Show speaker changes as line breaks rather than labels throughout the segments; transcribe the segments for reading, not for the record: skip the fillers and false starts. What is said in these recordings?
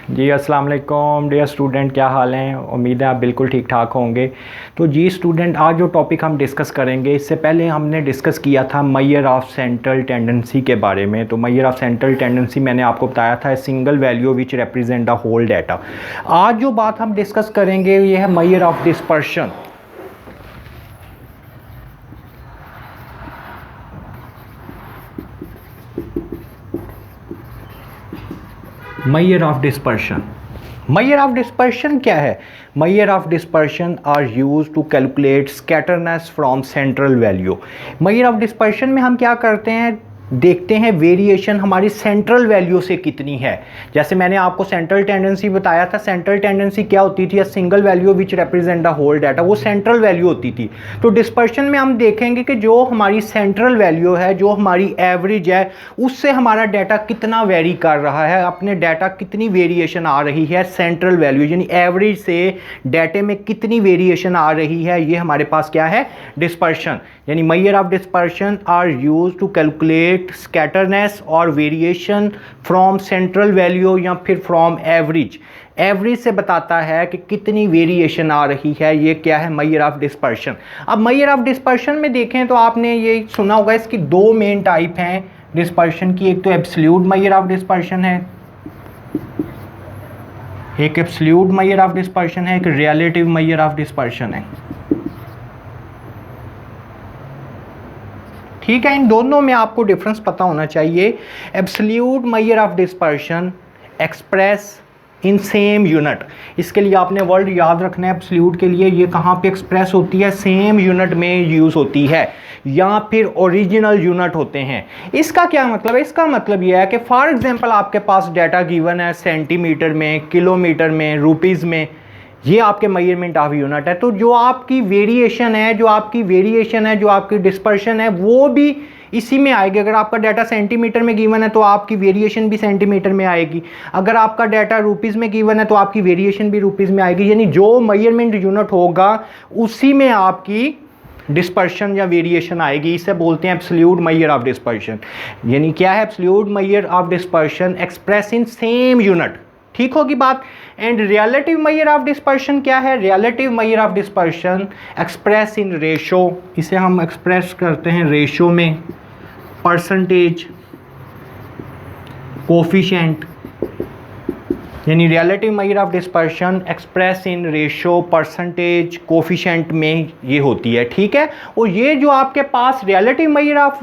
जी अस्सलाम वालेकुम dear student, क्या हाल हैं। उम्मीद है आप बिल्कुल ठीक ठाक होंगे। तो जी स्टूडेंट, आज जो टॉपिक हम डिस्कस करेंगे, इससे पहले हमने डिस्कस किया था मेजर ऑफ सेंट्रल टेंडेंसी के बारे में। तो मेजर ऑफ सेंट्रल टेंडेंसी मैंने आपको बताया था single value which represent the whole data. आज जो बात हम डिस्कस करेंगे ये है measure of dispersion. Measure of dispersion. Measure of dispersion क्या है? Measure of dispersion are use to calculate scatterness from central value. Measure of dispersion में हम क्या करते हैं, देखते हैं वेरिएशन हमारी सेंट्रल वैल्यू से कितनी है। जैसे मैंने आपको सेंट्रल टेंडेंसी बताया था, सेंट्रल टेंडेंसी क्या होती थी? Single value which represent the whole data, वो सेंट्रल वैल्यू होती थी। तो डिस्पर्शन में हम देखेंगे कि जो हमारी सेंट्रल वैल्यू है, जो हमारी एवरेज है, उससे हमारा डाटा कितना वेरी कर रहा है, अपने डाटा कितनी वेरिएशन आ रही है सेंट्रल वैल्यू, यानी एवरेज से डाटे में कितनी वेरिएशन आ रही है, ये हमारे पास क्या है? डिस्पर्शन। यानी measure of dispersion are use to calculate scatterness और वेरिएशन फ्रॉम सेंट्रल वैल्यू या फिर फ्रॉम एवरेज। एवरेज से बताता है कि कितनी वेरिएशन आ रही है, ये क्या है? Measure of dispersion. अब मेजर ऑफ डिस्पर्शन में देखें तो आपने ये सुना होगा, इसकी दो मेन टाइप हैं डिस्पर्शन की। एक तो एब्सोल्यूट मेजर ऑफ डिस्पर्शन है, एक एब्सोल्यूट मेजर ऑफ डिस्पर्शन है, एक रिलेटिव मेजर ऑफ डिस्पर्शन है। ठीक है, इन दोनों में आपको डिफरेंस पता होना चाहिए। Absolute measure of dispersion express in same unit. इसके लिए आपने वर्ड याद रखना है। एब्सोल्यूट के लिए ये कहाँ पे एक्सप्रेस होती है? सेम यूनिट में यूज़ होती है या फिर ओरिजिनल यूनिट होते हैं। इसका क्या मतलब है? इसका मतलब यह है कि फॉर एग्जांपल आपके पास डाटा गिवन है सेंटीमीटर में, किलोमीटर में, रुपीज़ में, ये आपके मेजरमेंट ऑफ यूनिट है। तो जो आपकी वेरिएशन है, जो आपकी डिस्पर्शन है, वो भी इसी में आएगी। अगर आपका डाटा सेंटीमीटर में गिवन है तो आपकी वेरिएशन भी सेंटीमीटर में आएगी। अगर आपका डाटा रुपीज़ में गिवन है तो आपकी वेरिएशन भी रुपीज़ में आएगी। यानी जो मेजरमेंट यूनिट होगा उसी में आपकी डिस्पर्शन या वेरिएशन आएगी। इसे बोलते हैं एब्सोल्यूट मेजर ऑफ डिस्पर्शन। यानी क्या है? Absolute measure of dispersion express in same unit. ठीक होगी बात। And relative measure of dispersion क्या है? Relative measure of dispersion express in ratio. इसे हम एक्सप्रेस करते हैं रेशो में, परसेंटेज, कोफिशिएंट। यानी relative measure of dispersion express in ratio, percentage, coefficient में ये होती है। ठीक है। और ये जो आपके पास रिलेटिव मेजर ऑफ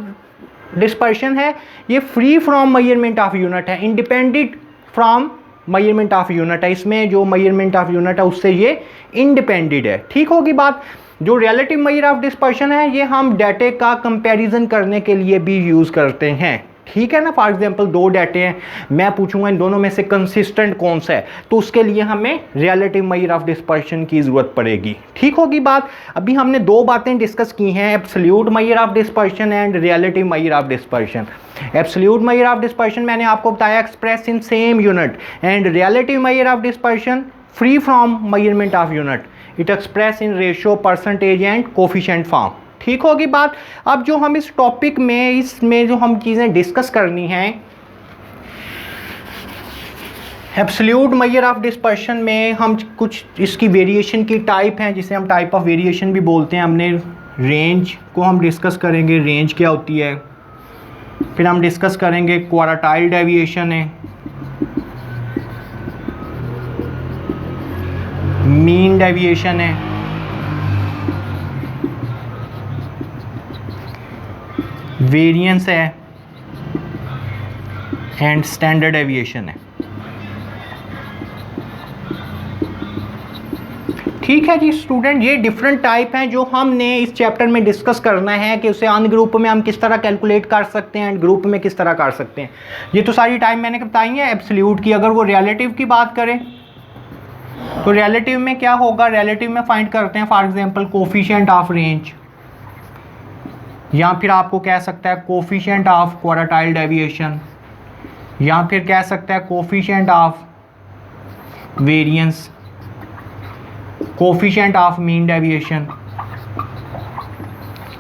डिस्पर्शन है, ये free from measurement of unit है, independent from measurement of unit है। इसमें जो मेजरमेंट ऑफ यूनिट है उससे ये इंडिपेंडेंट है। ठीक होगी बात। जो रिलेटिव मेजर ऑफ डिस्पर्शन है ये हम डाटे का कंपैरिजन करने के लिए भी यूज़ करते हैं। ठीक है ना। फॉर एग्जांपल दो डाटे हैं, मैं पूछूंगा इन दोनों में से कंसिस्टेंट कौन सा है, तो उसके लिए हमें रिलेटिव मेजर ऑफ डिस्पर्शन की ज़रूरत पड़ेगी। ठीक होगी बात। अभी हमने दो बातें डिस्कस की हैं, absolute measure of dispersion and relative measure of dispersion. Absolute measure of dispersion मैंने आपको बताया express in same unit, and relative measure of dispersion free from measurement of unit, it express in ratio, percentage and coefficient form. ठीक होगी बात। अब जो हम इस टॉपिक में, इसमें जो हम चीज़ें डिस्कस करनी हैं, एब्सोल्यूट मेजर ऑफ डिस्पर्शन में हम कुछ इसकी वेरिएशन की टाइप हैं, जिसे हम टाइप ऑफ वेरिएशन भी बोलते हैं। हमने रेंज को हम डिस्कस करेंगे, रेंज क्या होती है। फिर हम डिस्कस करेंगे क्वार्टाइल डेविएशन है, मीन डेविएशन है, वेरिएंस है एंड स्टैंडर्ड डेविएशन है। ठीक है जी स्टूडेंट, ये डिफरेंट टाइप हैं जो हमने इस चैप्टर में डिस्कस करना है कि उसे अन ग्रुप में हम किस तरह कैलकुलेट कर सकते हैं एंड ग्रुप में किस तरह कर सकते हैं। ये तो सारी टाइप मैंने बताई है एब्सोल्यूट की। अगर वो रिलेटिव की बात करें तो रिलेटिव में क्या होगा? रिलेटिव में फाइंड करते हैं for example coefficient of range, या फिर आपको कह सकता है कोफिशिएंट ऑफ क्वार्टाइल डेविएशन, या फिर कह सकता है coefficient of variance, coefficient of mean deviation,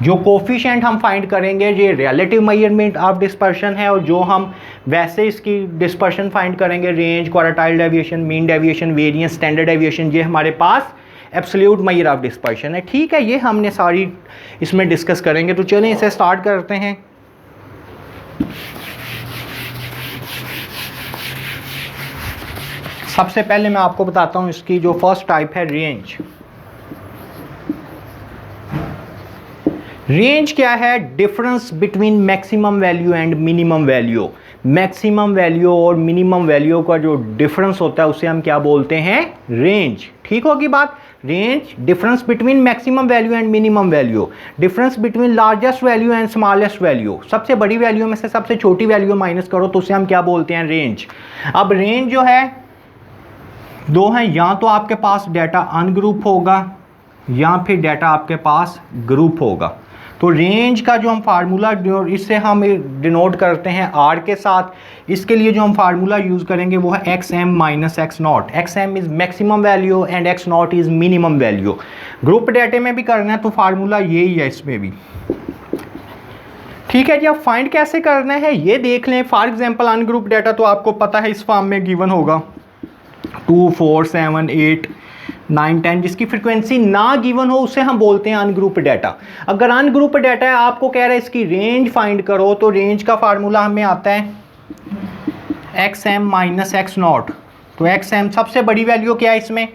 जो कोफिशिएंट हम फाइंड करेंगे ये रिलेटिव मेजरमेंट ऑफ डिस्पर्शन है, और जो हम वैसे इसकी डिस्पर्शन फाइंड करेंगे range, quartile deviation, mean deviation, variance, standard deviation, ये हमारे पास एब्सोल्यूट मेजर ऑफ डिस्पर्शन है। ठीक है, ये हमने सारी इसमें डिस्कस करेंगे। तो चलें इसे स्टार्ट करते हैं। सबसे पहले मैं आपको बताता हूँ इसकी जो फर्स्ट टाइप है रेंज। रेंज क्या है? Difference between maximum value and minimum value. Maximum value और मिनिमम वैल्यू का जो डिफरेंस होता है उसे हम क्या बोलते हैं? रेंज। ठीक होगी बात? Range difference between maximum value and minimum value, difference between largest value and smallest value. सबसे बड़ी वैल्यू में से सबसे छोटी वैल्यू माइनस करो तो उसे हम क्या बोलते हैं? रेंज। अब रेंज जो है दो हैं, या तो आपके पास डाटा अनग्रुप होगा या फिर डाटा आपके पास ग्रुप होगा। तो रेंज का जो हम फार्मूला, इससे हम डिनोट करते हैं आर के साथ। इसके लिए जो हम फार्मूला यूज़ करेंगे वो है x m minus x naught. X m is maximum value and x naught is minimum value. Group डाटे में भी करना है तो फार्मूला यही है इसमें भी। ठीक है जी, अब फाइंड कैसे करना है ये देख लें। फॉर एग्जांपल अनग्रुप डाटा तो आपको पता है इस फॉर्म में गिवन होगा 2, 4, 7, 8, 9, 10। जिसकी फ्रीक्वेंसी ना गिवन हो उसे हम बोलते हैं अनग्रुप डाटा। अगर अनग्रुप डाटा है, आपको कह रहा है इसकी रेंज फाइंड करो, तो रेंज का फार्मूला हमें आता है x m minus x naught. तो एक्स एम सबसे बड़ी वैल्यू क्या है इसमें?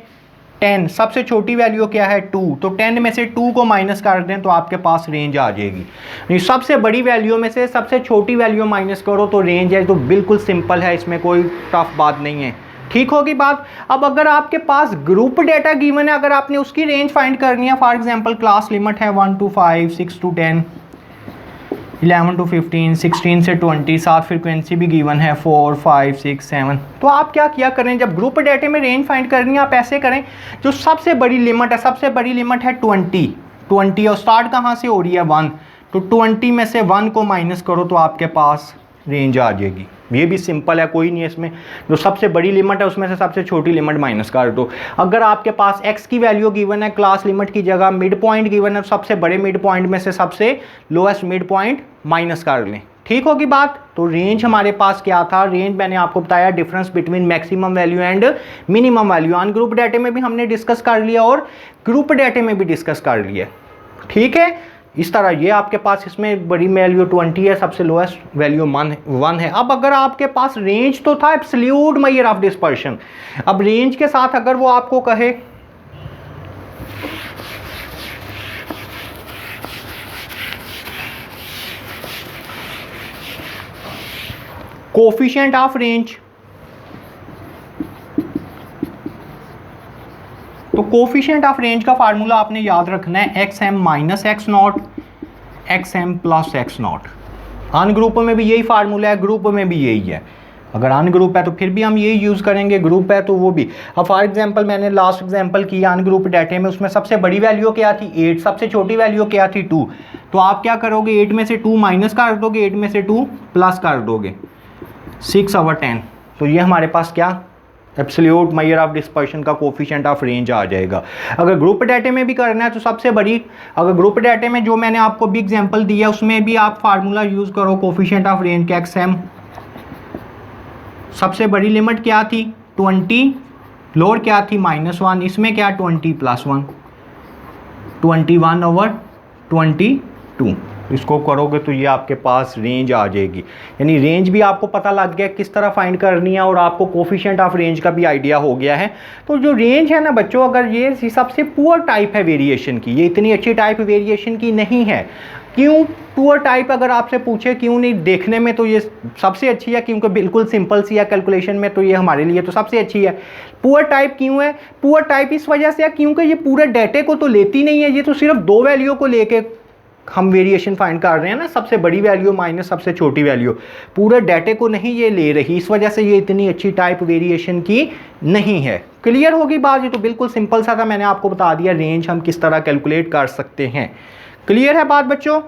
10। सबसे छोटी वैल्यू क्या है? 2। तो 10 में से 2 को माइनस कर दें तो आपके पास रेंज आ जाएगी। सबसे बड़ी वैल्यू में से सबसे छोटी वैल्यू माइनस करो तो रेंज है। तो बिल्कुल सिंपल है, इसमें कोई टफ बात नहीं है। ठीक होगी बात? अब अगर आपके पास ग्रुप डेटा गिवन है, अगर आपने उसकी रेंज फाइंड करनी है, फॉर एग्जांपल क्लास लिमिट है 1 to 5, 6 to 10, 11 to 15, 16 से 20, साथ फ्रीक्वेंसी भी गिवन है 4, 5, 6, 7। तो आप क्या किया करें, जब ग्रुप डेटा में रेंज फाइंड करनी है आप ऐसे करें, जो सबसे बड़ी लिमिट है, सबसे बड़ी लिमिट है 20 और स्टार्ट कहाँ से हो रही है? 1। तो 20 में से 1 को माइनस करो तो आपके पास रेंज आ जाएगी। ये भी सिंपल है, कोई नहीं है इसमें। जो सबसे बड़ी लिमिट है उसमें से सबसे छोटी लिमिट माइनस कर दो। अगर आपके पास x की वैल्यू गिवन है, क्लास लिमिट की जगह मिड पॉइंट गिवन है, सबसे बड़े मिड पॉइंट में से सबसे लोएस्ट मिड पॉइंट माइनस कर लें। ठीक होगी बात? तो रेंज हमारे पास क्या था? रेंज मैंने आपको बताया difference between maximum value and minimum value. On group डाटे में भी हमने डिस्कस कर लिया और ग्रुप डाटे में भी डिस्कस कर लिया। ठीक है, इस तरह ये आपके पास इसमें बड़ी वैल्यू 20 है, सबसे लोएस्ट वैल्यू 1 है। अब अगर आपके पास रेंज तो था एब्सोल्यूट मेजर ऑफ डिस्पर्शन, अब रेंज के साथ अगर वो आपको कहे कोफिशिएंट ऑफ रेंज, तो कोफिशिएंट ऑफ रेंज का फार्मूला आपने याद रखना है x m minus x naught, x m plus x naught. Ungroup में भी यही फार्मूला है, ग्रुप में भी यही है। अगर अन ग्रुप है तो फिर भी हम यही यूज़ करेंगे, ग्रुप है तो वो भी। अब फॉर एग्जांपल मैंने लास्ट एग्जांपल किया अन ग्रुप डाटे में, उसमें सबसे बड़ी वैल्यू क्या थी? 8। सबसे छोटी वैल्यू क्या थी? 2। तो आप क्या करोगे? 8 में से 2 माइनस कर दोगे, 8 में से 2 प्लस कर दोगे, 6/10। तो ये हमारे पास क्या? एब्सोल्यूट मेजर ऑफ डिस्पर्शन का कोफिशिएंट ऑफ रेंज आ जाएगा। अगर ग्रुप डाटे में भी करना है तो सबसे बड़ी, अगर ग्रुप डाटे में जो मैंने आपको भी एग्जांपल दिया उसमें भी आप फार्मूला यूज़ करो कोफिशिएंट ऑफ रेंज का एक्स एम। सबसे बड़ी लिमिट क्या थी? 20, लोअर क्या थी? -1। इसमें क्या? 20 + 1, 21/22। इसको करोगे तो ये आपके पास रेंज आ जाएगी। यानी रेंज भी आपको पता लग गया किस तरह फाइंड करनी है और आपको कोफिशिएंट ऑफ रेंज का भी आइडिया हो गया है। तो जो रेंज है ना बच्चों, अगर ये सबसे पुअर टाइप है वेरिएशन की, ये इतनी अच्छी टाइप वेरिएशन की नहीं है। क्यों पुअर टाइप अगर आपसे पूछे क्यों नहीं? देखने में तो ये सबसे अच्छी है क्योंकि बिल्कुल सिंपल सी है, कैलकुलेशन में तो ये हमारे लिए तो सबसे अच्छी है। पुअर टाइप क्यों है? पुअर टाइप इस वजह से है क्योंकि ये पूरे डाटे को तो लेती नहीं है, ये तो सिर्फ 2 वैल्यू को लेके हम वेरिएशन फाइंड कर रहे हैं ना, सबसे बड़ी वैल्यू माइनस सबसे छोटी वैल्यू, पूरे डाटे को नहीं ये ले रही। इस वजह से ये इतनी अच्छी टाइप वेरिएशन की नहीं है। क्लियर होगी बात? ये तो बिल्कुल सिंपल सा था, मैंने आपको बता दिया रेंज हम किस तरह कैलकुलेट कर सकते हैं। क्लियर है बात बच्चों?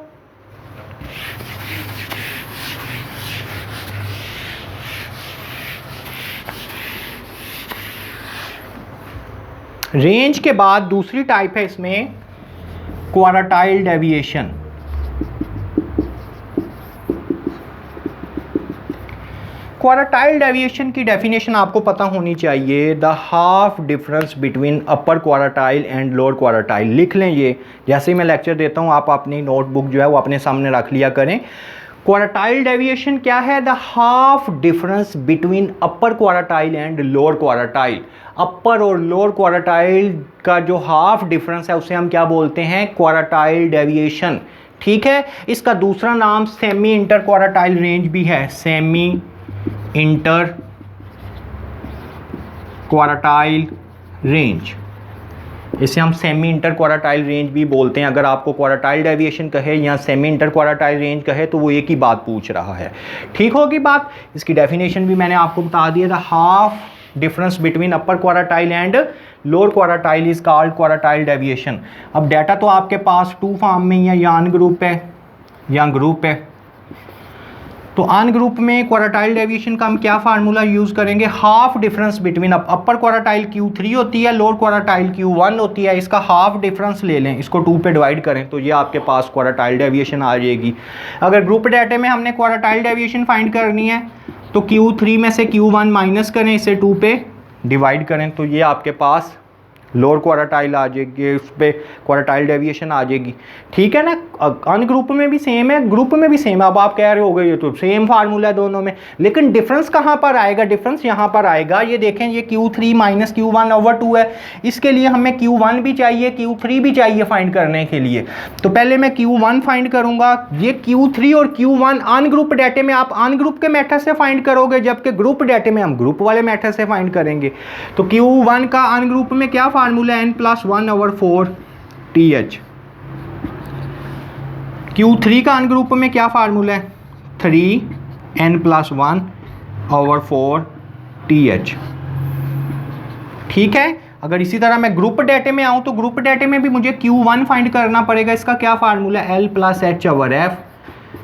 रेंज के बाद दूसरी टाइप है इसमें क्वार्टाइल डेविएशन। क्वार्टाइल डेविएशन की डेफिनेशन आपको पता होनी चाहिए, the half difference between upper quartile and lower quartile. लिख लें ये, जैसे ही मैं लेक्चर देता हूँ आप अपनी नोटबुक जो है वो अपने सामने रख लिया करें। क्वार्टाइल डेविएशन क्या है? The half difference between upper quartile and lower quartile. Upper और लोअर क्वार्टाइल का जो हाफ डिफरेंस है उसे हम क्या बोलते हैं? Quartile deviation. ठीक है, इसका दूसरा नाम सेमी इंटर क्वार्टाइल रेंज भी है, सेमी इंटर क्वार्टाइल रेंज। इसे हम सेमी इंटर क्वार्टाइल रेंज भी बोलते हैं। अगर आपको क्वार्टाइल डेविएशन कहे या सेमी इंटर क्वार्टाइल रेंज कहे तो वो एक ही बात पूछ रहा है। ठीक होगी बात। इसकी डेफिनेशन भी मैंने आपको बता दिया था, half difference between upper quartile and lower quartile is called quartile deviation. अब डाटा तो आपके पास टू फॉर्म में ही है, या अनग्रुप है या ग्रुप है। तो अनग्रुप में क्वार्टाइल डेविएशन का हम क्या फार्मूला यूज़ करेंगे? Half difference between upper quartile Q3 होती है, लोअर क्वार्टाइल Q1 होती है, इसका हाफ डिफरेंस ले लें, इसको 2 पे डिवाइड करें तो ये आपके पास क्वार्टाइल डेविएशन आ जाएगी। अगर ग्रुप डाटे में हमने क्वार्टाइल डेविएशन फाइंड करनी है तो Q3 में से Q1 माइनस करें, इसे 2 पे डिवाइड करें तो ये आपके पास लोअर क्वार्टाइल आ जाएगी, उस पर क्वार्टाइल डेविएशन आ जाएगी। ठीक है ना। अनग्रुप में भी सेम है, ग्रुप में भी सेम है। अब आप कह रहे हो गए ये तो सेम फार्मूला है दोनों में, लेकिन डिफरेंस कहाँ पर आएगा? डिफरेंस यहाँ पर आएगा। ये देखें, ये Q3 माइनस Q1/2 है, इसके लिए हमें Q1 भी चाहिए, Q3 भी चाहिए फाइंड करने के लिए। तो पहले मैं Q1 फाइंड करूँगा। ये Q3 और Q1 अनग्रुप डाटे में आप अनग्रुप के मेथड से फाइंड करोगे, जबकि ग्रुप डाटे में हम ग्रुप वाले मेथड से फाइंड करेंगे। तो Q1 का अनग्रुप में क्या फार्मूला? n+1/4 TH। Q3 का अनग्रुप में क्या फार्मूला है? 3n+1/4 TH। ठीक है। अगर इसी तरह मैं ग्रुप डाटे में आऊं तो ग्रुप डाटे में भी मुझे Q1 फाइंड करना पड़ेगा। इसका क्या formula? L+H/F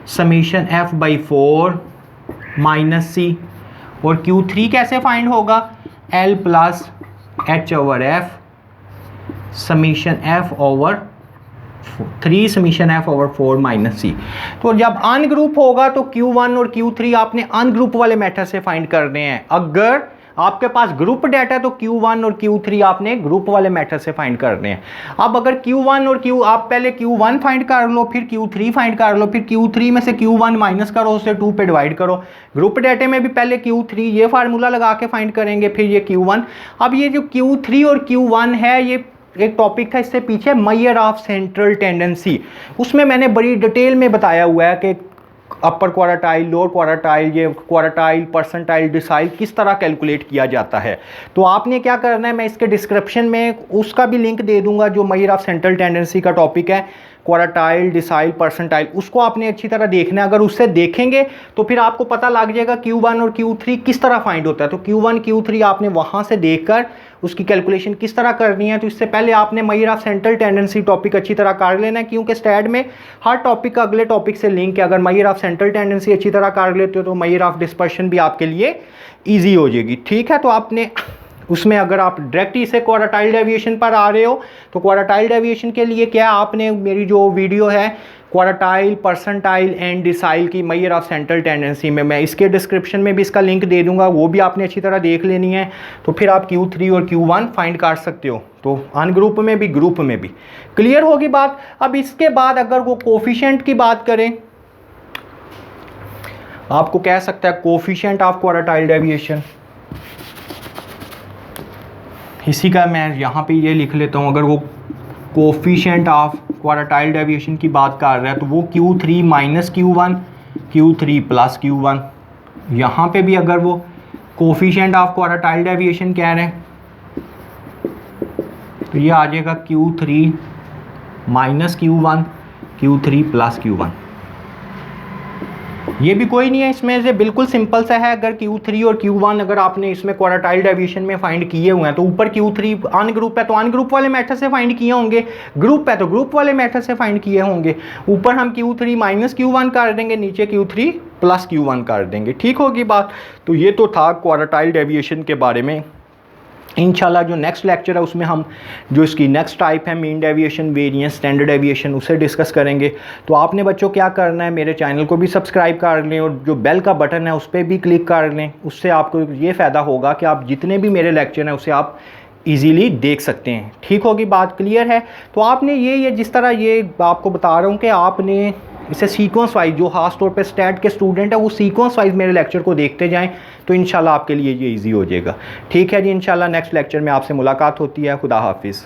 summation F/4 -C। और Q3 कैसे फाइंड होगा? L+H/F summation F/3 summation F/4 -C। तो जब अनग्रुप होगा तो Q1 और Q3 आपने अनग्रुप वाले मेथड से फाइंड करने हैं। अगर आपके पास ग्रुप डाटा तो Q1 और Q3 आपने ग्रुप वाले मेथड से फाइंड करने हैं। अब अगर Q1 और आप पहले Q1 फाइंड कर लो, फिर Q3 फाइंड कर लो, फिर Q3 में से Q1 माइनस करो, उसे 2 पे डिवाइड करो। ग्रुप डाटे में भी पहले Q3 ये फार्मूला लगा के फाइंड करेंगे, फिर ये Q1। अब ये जो Q3 और Q1 है, ये एक टॉपिक था इससे पीछे, मेजर ऑफ सेंट्रल टेंडेंसी। उसमें मैंने बड़ी डिटेल में बताया हुआ है कि अपर क्वार्टाइल, लोअर क्वार्टाइल, ये क्वार्टाइल, परसेंटाइल, डिसाइल किस तरह कैलकुलेट किया जाता है। तो आपने क्या करना है, मैं इसके डिस्क्रिप्शन में उसका भी लिंक दे दूंगा जो मेजर ऑफ सेंट्रल टेंडेंसी का टॉपिक है, क्वार्टाइल, डिसाइल, परसेंटाइल, उसको आपने अच्छी तरह देखना है। अगर उससे देखेंगे तो फिर आपको पता लग जाएगा Q1 और Q3 किस तरह फाइंड होता है। तो Q1 Q3 आपने वहाँ से देखकर उसकी कैलकुलेशन किस तरह करनी है। तो इससे पहले आपने measure of central tendency topic अच्छी तरह कर लेना है, क्योंकि स्टैट में हर टॉपिक का अगले टॉपिक से लिंक है। अगर मेजर ऑफ सेंट्रल टेंडेंसी अच्छी तरह कर लेते हो तो मेजर ऑफ डिस्पर्शन भी आपके लिए ईजी हो जाएगी। ठीक है। तो आपने उसमें अगर आप डायरेक्ट इसे क्वार्टाइल डेविएशन पर आ रहे हो तो क्वार्टाइल डेविएशन के लिए क्या, आपने मेरी जो वीडियो है क्वार्टाइल, परसेंटाइल एंड डिसाइल की मेजर ऑफ सेंट्रल टेंडेंसी में, मैं इसके डिस्क्रिप्शन में भी इसका लिंक दे दूंगा, वो भी आपने अच्छी तरह देख लेनी है। तो फिर आप Q3 और Q1 फाइंड कर सकते हो, तो अनग्रुप में भी ग्रुप में भी। क्लियर होगी बात। अब इसके बाद अगर वो कोफिशिएंट की बात करें, आपको कह सकता है कोफिशिएंट ऑफ क्वार्टाइल डेविएशन, इसी का मैं यहाँ पे ये लिख लेता हूँ। अगर वो कोफिशिएंट ऑफ क्वार्टाइल डेविएशन की बात कर रहा है तो वो Q3 minus Q1, Q3 plus Q1। यहाँ पे भी अगर वो कोफिशिएंट ऑफ क्वार्टाइल डेविएशन कह रहे हैं तो ये आ जाएगा Q3 minus Q1, Q3 plus Q1। ये भी कोई नहीं है इसमें से, बिल्कुल सिंपल सा है। अगर Q3 और Q1 अगर आपने इसमें क्वार्टाइल डेविएशन में फाइंड किए हुए हैं तो ऊपर Q3 अनग्रुप है तो अनग्रुप वाले मेथड से फाइंड किए होंगे, ग्रुप है तो ग्रुप वाले मेथड से फाइंड किए होंगे। ऊपर हम Q3 माइनस Q1 कर देंगे, नीचे Q3 प्लस Q1 कर देंगे। ठीक होगी बात। तो ये तो था क्वार्टाइल डेविएशन के बारे में इंशाल्लाह जो नेक्स्ट लेक्चर है उसमें हम जो इसकी नेक्स्ट टाइप है mean deviation, variance, standard deviation, उसे डिस्कस करेंगे। तो आपने बच्चों क्या करना है, मेरे चैनल को भी सब्सक्राइब कर लें और जो बेल का बटन है उस पर भी क्लिक कर लें। उससे आपको ये फ़ायदा होगा कि आप जितने भी मेरे लेक्चर हैं उसे आप इजीली देख सकते हैं। ठीक होगी बात, क्लियर है? तो आपने ये जिस तरह ये आपको बता रहा हूँ कि आपने इसे सीक्वेंस वाइज, जो खास तौर पे स्टैट के स्टूडेंट है वो सीक्वेंस वाइज मेरे लेक्चर को देखते जाएं, तो इंशाल्लाह आपके लिए ये इजी हो जाएगा। ठीक है जी, इंशाल्लाह नेक्स्ट लेक्चर में आपसे मुलाकात होती है। खुदा हाफिज़।